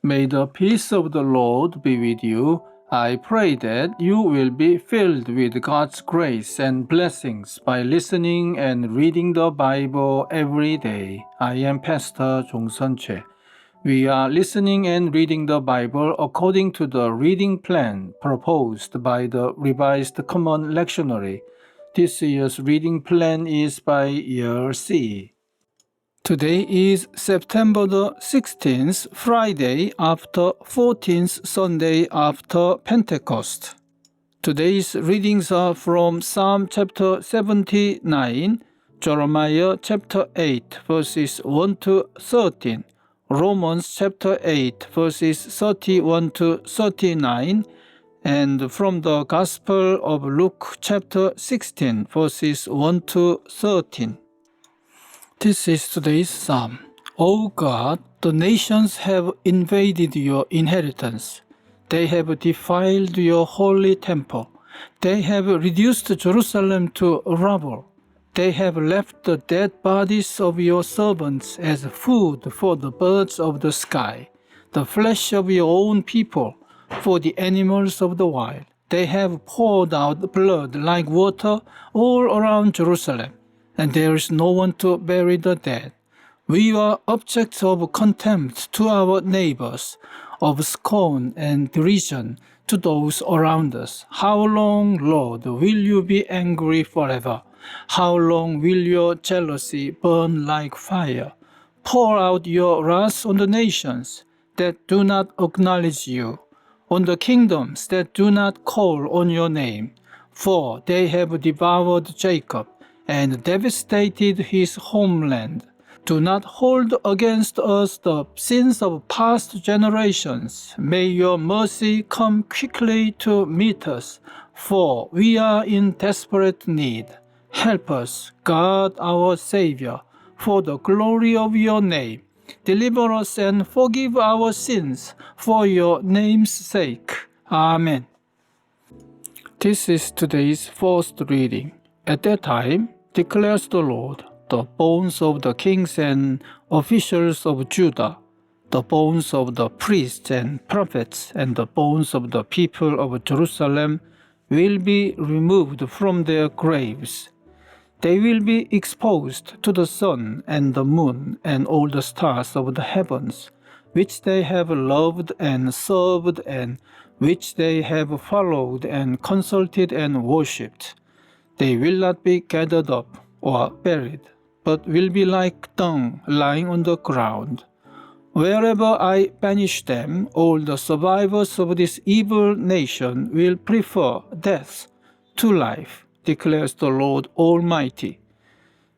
May the peace of the Lord be with you. I pray that you will be filled with God's grace and blessings by listening and reading the Bible every day. I am Pastor 종선채. We are listening and reading the Bible according to the reading plan proposed by the Revised Common Lectionary. This year's reading plan is by year C. Today is September the 16th, Friday after 14th Sunday after Pentecost. Today's readings are from Psalm chapter 79, Jeremiah chapter 8 verses 1 to 13, Romans chapter 8 verses 31 to 39, and from the Gospel of Luke chapter 16 verses 1 to 13. This is today's psalm. O God, the nations have invaded your inheritance. They have defiled your holy temple. They have reduced Jerusalem to rubble. They have left the dead bodies of your servants as food for the birds of the sky, the flesh of your own people for the animals of the wild. They have poured out blood like water all around Jerusalem, and there is no one to bury the dead. We are objects of contempt to our neighbors, of scorn and derision to those around us. How long, Lord, will you be angry forever? How long will your jealousy burn like fire? Pour out your wrath on the nations that do not acknowledge you, on the kingdoms that do not call on your name, for they have devoured Jacob and devastated his homeland. Do not hold against us the sins of past generations. May your mercy come quickly to meet us, for we are in desperate need. Help us, God our Savior, for the glory of your name. Deliver us and forgive our sins for your name's sake. Amen. This is today's first reading. At that time, declares the Lord, the bones of the kings and officials of Judah, the bones of the priests and prophets, and the bones of the people of Jerusalem will be removed from their graves. They will be exposed to the sun and the moon and all the stars of the heavens, which they have loved and served, and which they have followed and consulted and worshipped. They will not be gathered up or buried, but will be like dung lying on the ground. Wherever I banish them, all the survivors of this evil nation will prefer death to life, declares the Lord Almighty.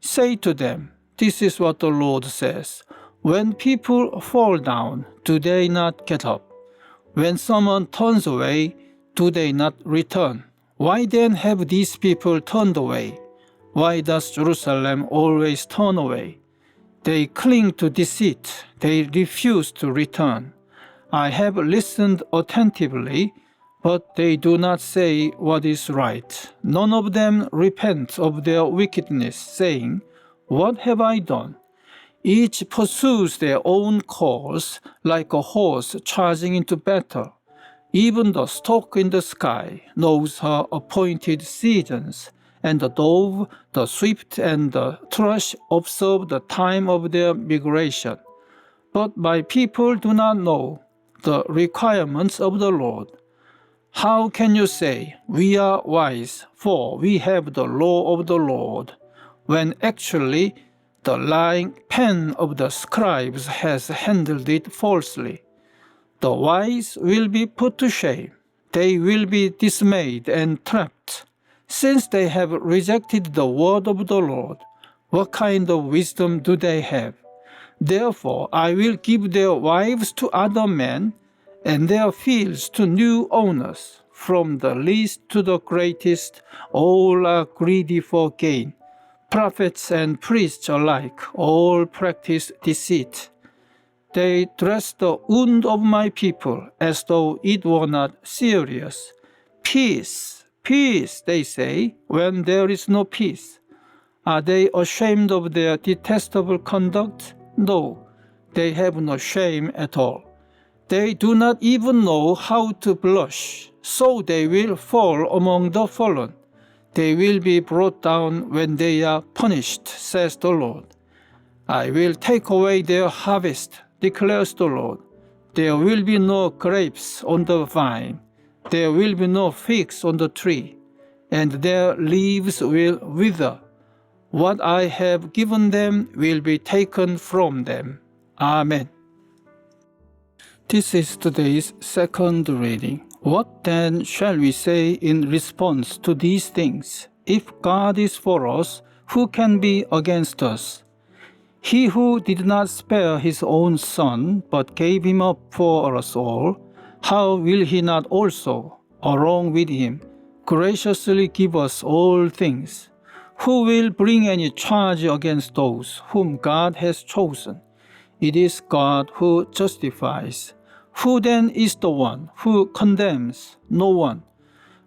Say to them, this is what the Lord says. When people fall down, do they not get up? When someone turns away, do they not return? Why then have these people turned away? Why does Jerusalem always turn away? They cling to deceit. They refuse to return. I have listened attentively, but they do not say what is right. None of them repent of their wickedness, saying, what have I done? Each pursues their own course like a horse charging into battle. Even the stork in the sky knows her appointed seasons, and the dove, the swift, and the thrush observe the time of their migration. But my people do not know the requirements of the Lord. How can you say, we are wise, for we have the law of the Lord, when actually the lying pen of the scribes has handled it falsely? The wise will be put to shame. They will be dismayed and trapped. Since they have rejected the word of the Lord, what kind of wisdom do they have? Therefore I will give their wives to other men, and their fields to new owners. From the least to the greatest, all are greedy for gain. Prophets and priests alike, all practice deceit. They dress the wound of my people as though it were not serious. Peace, peace, they say, when there is no peace. Are they ashamed of their detestable conduct? No, they have no shame at all. They do not even know how to blush, so they will fall among the fallen. They will be brought down when they are punished, says the Lord. I will take away their harvest, declares the Lord. There will be no grapes on the vine. There will be no figs on the tree, and their leaves will wither. What I have given them will be taken from them. Amen. This is today's second reading. What then shall we say in response to these things? If God is for us, who can be against us? He who did not spare his own Son, but gave him up for us all, how will he not also, along with him, graciously give us all things? Who will bring any charge against those whom God has chosen? It is God who justifies. Who then is the one who condemns? No one.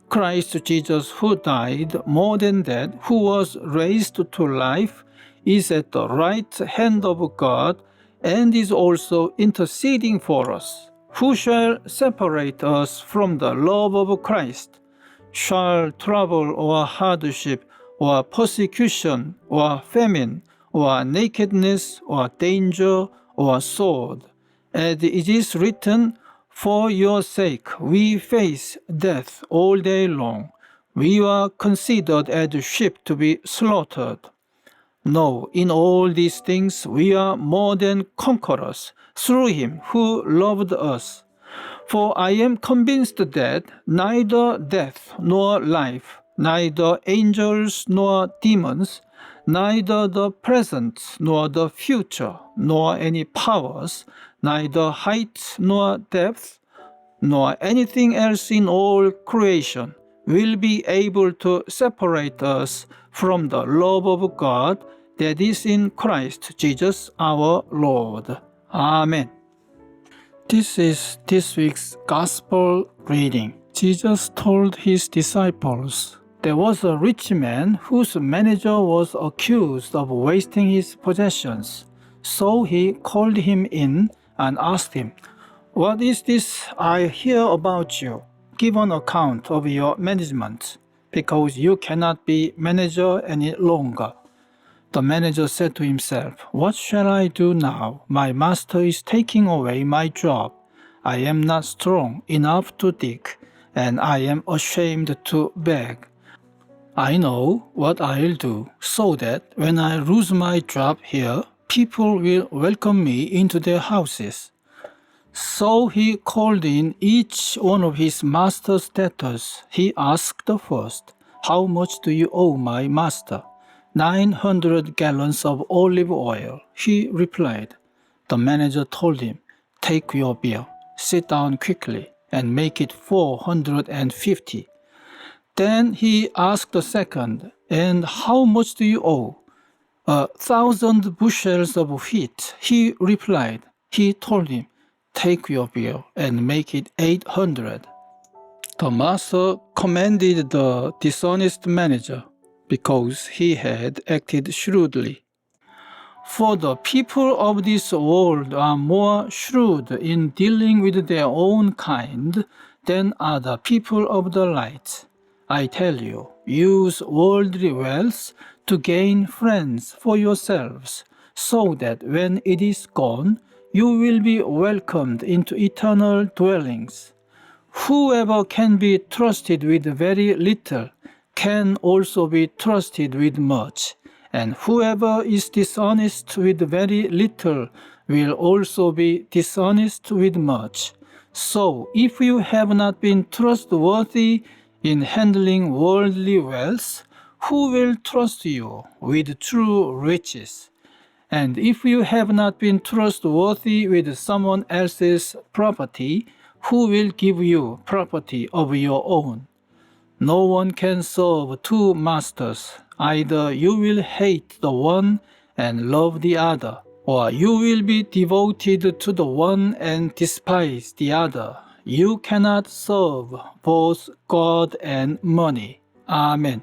Christ Jesus, who died, more than that, who was raised to life, is at the right hand of God and is also interceding for us. Who shall separate us from the love of Christ? Shall trouble or hardship or persecution or famine or nakedness or danger or sword? As it is written, for your sake we face death all day long. We are considered as sheep to be slaughtered. No, in all these things we are more than conquerors through him who loved us. For I am convinced that neither death nor life, neither angels nor demons, neither the present nor the future, nor any powers, neither height nor depth, nor anything else in all creation will be able to separate us from the love of God that is in Christ Jesus our Lord. Amen. This is this week's Gospel reading. Jesus told his disciples, there was a rich man whose manager was accused of wasting his possessions. So he called him in and asked him, what is this I hear about you? Give an account of your management, because you cannot be manager any longer. The manager said to himself, what shall I do now? My master is taking away my job. I am not strong enough to dig, and I am ashamed to beg. I know what I'll do, so that when I lose my job here, people will welcome me into their houses. So he called in each one of his master's debtors. He asked the first, how much do you owe my master? 900 gallons of olive oil, he replied. The manager told him, take your bill, sit down quickly, and make it 450. Then he asked the second, and how much do you owe? 1,000 bushels of wheat, he replied. He told him, take your bill and make it 800. The master commended the dishonest manager because he had acted shrewdly. For the people of this world are more shrewd in dealing with their own kind than are the people of the light. I tell you, use worldly wealth to gain friends for yourselves, so that when it is gone, you will be welcomed into eternal dwellings. Whoever can be trusted with very little can also be trusted with much, and whoever is dishonest with very little will also be dishonest with much. So, if you have not been trustworthy in handling worldly wealth, who will trust you with true riches? And if you have not been trustworthy with someone else's property, who will give you property of your own? No one can serve two masters. Either you will hate the one and love the other, or you will be devoted to the one and despise the other. You cannot serve both God and money. Amen.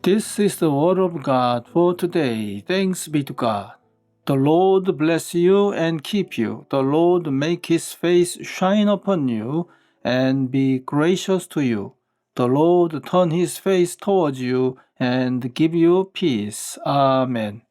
This is the word of God for today. Thanks be to God. The Lord bless you and keep you. The Lord make his face shine upon you and be gracious to you. The Lord turn his face towards you and give you peace. Amen.